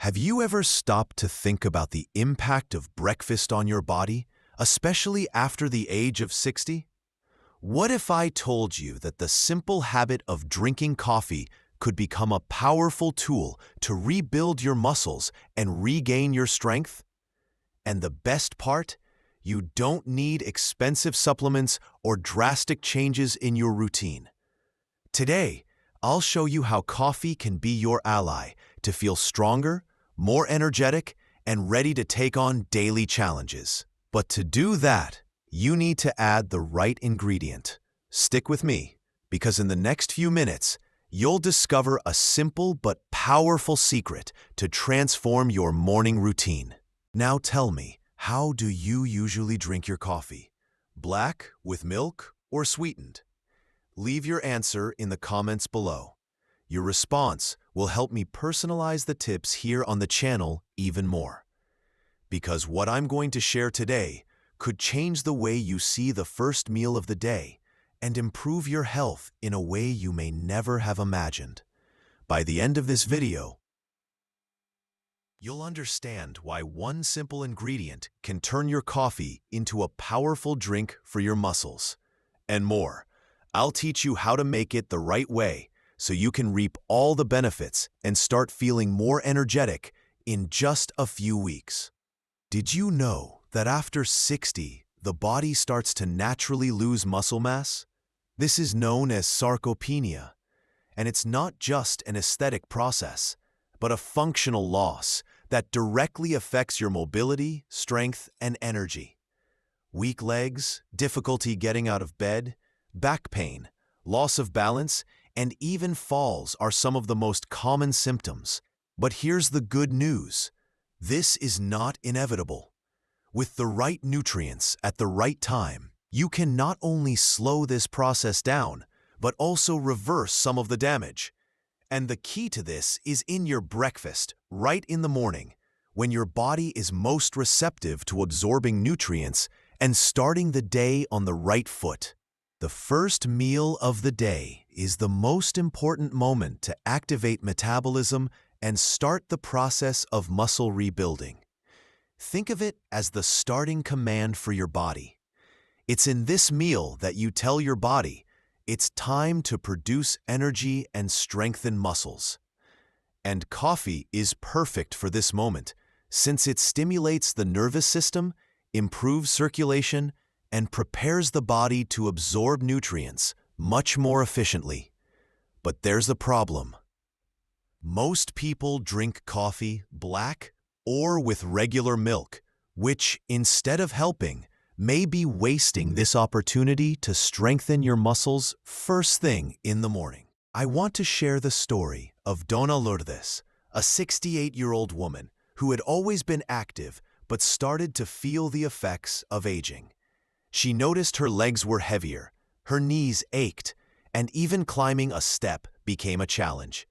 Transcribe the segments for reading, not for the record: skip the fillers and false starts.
Have you ever stopped to think about the impact of breakfast on your body, especially after the age of 60? What if I told you that the simple habit of drinking coffee could become a powerful tool to rebuild your muscles and regain your strength? And the best part? You don't need expensive supplements or drastic changes in your routine. Today, I'll show you how coffee can be your ally to feel stronger, more energetic, and ready to take on daily challenges. But to do that, you need to add the right ingredient. Stick with me, because in the next few minutes, you'll discover a simple but powerful secret to transform your morning routine. Now tell me, how do you usually drink your coffee? Black, with milk, or sweetened? Leave your answer in the comments below. Your response will help me personalize the tips here on the channel even more. Because what I'm going to share today could change the way you see the first meal of the day and improve your health in a way you may never have imagined. By the end of this video, you'll understand why one simple ingredient can turn your coffee into a powerful drink for your muscles. And more, I'll teach you how to make it the right way so you can reap all the benefits and start feeling more energetic in just a few weeks. Did you know that after 60, the body starts to naturally lose muscle mass? This is known as sarcopenia, and it's not just an aesthetic process, but a functional loss that directly affects your mobility, strength, and energy. Weak legs, difficulty getting out of bed, back pain, loss of balance, and even falls are some of the most common symptoms. But here's the good news. This is not inevitable. With the right nutrients at the right time, you can not only slow this process down, but also reverse some of the damage. And the key to this is in your breakfast, right in the morning, when your body is most receptive to absorbing nutrients and starting the day on the right foot. The first meal of the day is the most important moment to activate metabolism and start the process of muscle rebuilding. Think of it as the starting command for your body. It's in this meal that you tell your body it's time to produce energy and strengthen muscles. And coffee is perfect for this moment, since it stimulates the nervous system, improves circulation, and prepares the body to absorb nutrients much more efficiently. But there's a problem. Most people drink coffee black or with regular milk, which, instead of helping, may be wasting this opportunity to strengthen your muscles first thing in the morning. I want to share the story of Dona Lourdes, a 68-year-old woman who had always been active but started to feel the effects of aging. She noticed her legs were heavier, her knees ached, and even climbing a step became a challenge.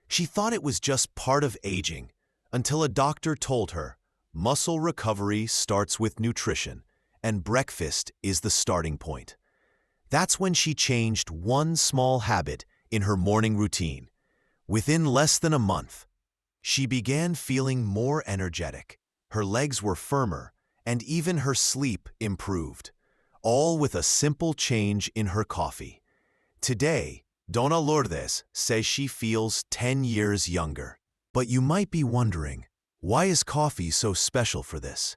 She thought it was just part of aging, until a doctor told her muscle recovery starts with nutrition, and breakfast is the starting point. That's when she changed one small habit in her morning routine. Within less than a month, she began feeling more energetic, her legs were firmer, and even her sleep improved, all with a simple change in her coffee. Today, Dona Lourdes says she feels 10 years younger. But you might be wondering, why is coffee so special for this?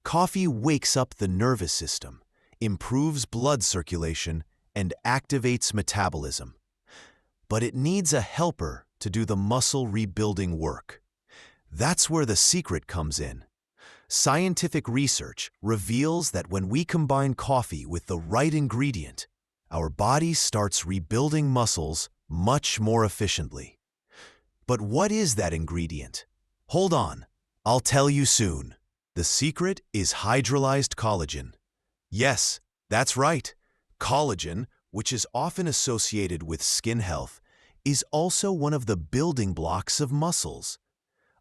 Coffee wakes up the nervous system, improves blood circulation, and activates metabolism. But it needs a helper to do the muscle rebuilding work. That's where the secret comes in. Scientific research reveals that when we combine coffee with the right ingredient, our body starts rebuilding muscles much more efficiently. But what is that ingredient? Hold on, I'll tell you soon. The secret is hydrolyzed collagen. Yes, that's right. Collagen, which is often associated with skin health, is also one of the building blocks of muscles.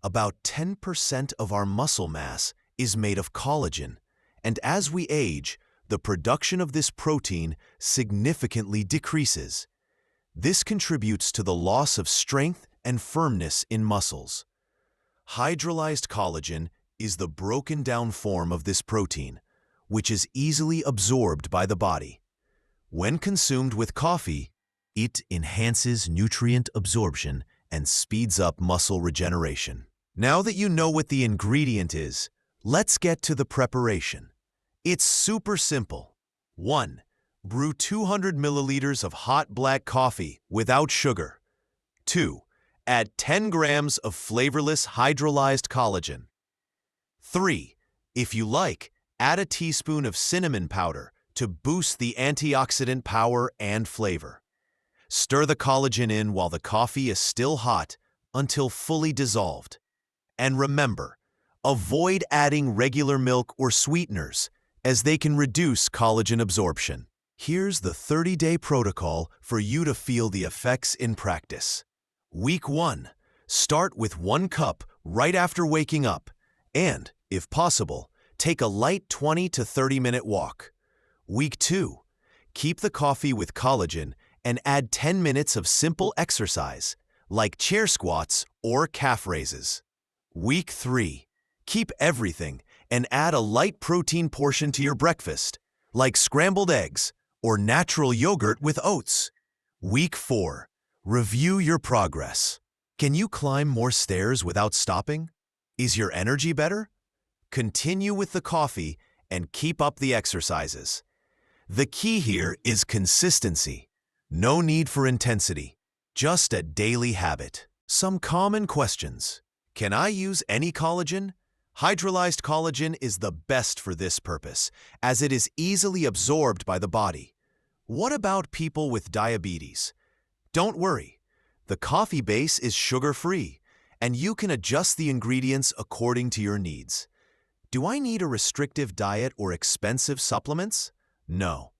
About 10% of our muscle mass is made of collagen, and as we age, the production of this protein significantly decreases. This contributes to the loss of strength and firmness in muscles. Hydrolyzed collagen is the broken down form of this protein, which is easily absorbed by the body. When consumed with coffee, it enhances nutrient absorption and speeds up muscle regeneration. Now that you know what the ingredient is, let's get to the preparation. It's super simple. 1. Brew 200 milliliters of hot black coffee without sugar. 2. Add 10 grams of flavorless hydrolyzed collagen. 3. If you like, add a teaspoon of cinnamon powder to boost the antioxidant power and flavor. Stir the collagen in while the coffee is still hot until fully dissolved. And remember, avoid adding regular milk or sweeteners, as they can reduce collagen absorption. Here's the 30-day protocol for you to feel the effects in practice. Week 1. Start with 1 cup right after waking up, and, if possible, take a light 20 to 30-minute walk. Week 2. Keep the coffee with collagen and add 10 minutes of simple exercise, like chair squats or calf raises. Week 3. Keep everything and add a light protein portion to your breakfast, like scrambled eggs or natural yogurt with oats. Week 4. Review your progress. Can you climb more stairs without stopping? Is your energy better? Continue with the coffee and keep up the exercises. The key here is consistency. No need for intensity, just a daily habit. Some common questions. Can I use any collagen? Hydrolyzed collagen is the best for this purpose, as it is easily absorbed by the body. What about people with diabetes? Don't worry. The coffee base is sugar-free, and you can adjust the ingredients according to your needs. Do I need a restrictive diet or expensive supplements? No.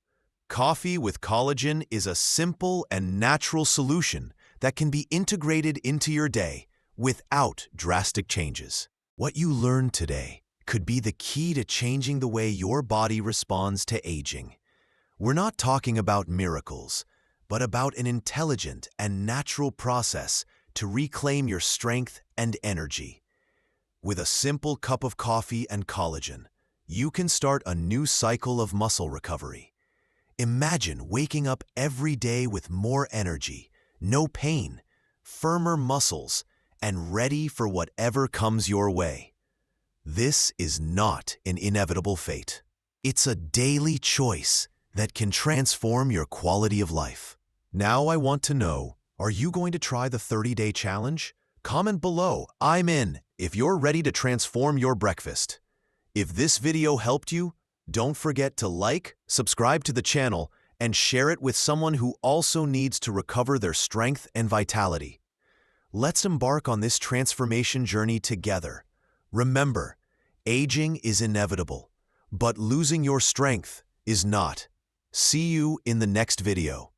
Coffee with collagen is a simple and natural solution that can be integrated into your day without drastic changes. What you learned today could be the key to changing the way your body responds to aging. We're not talking about miracles, but about an intelligent and natural process to reclaim your strength and energy. With a simple cup of coffee and collagen, you can start a new cycle of muscle recovery. Imagine waking up every day with more energy, no pain, firmer muscles, and ready for whatever comes your way. This is not an inevitable fate. It's a daily choice that can transform your quality of life. Now I want to know, are you going to try the 30-day challenge? Comment below, I'm in, if you're ready to transform your breakfast. If this video helped you, don't forget to like, subscribe to the channel, and share it with someone who also needs to recover their strength and vitality. Let's embark on this transformation journey together. Remember, aging is inevitable, but losing your strength is not. See you in the next video.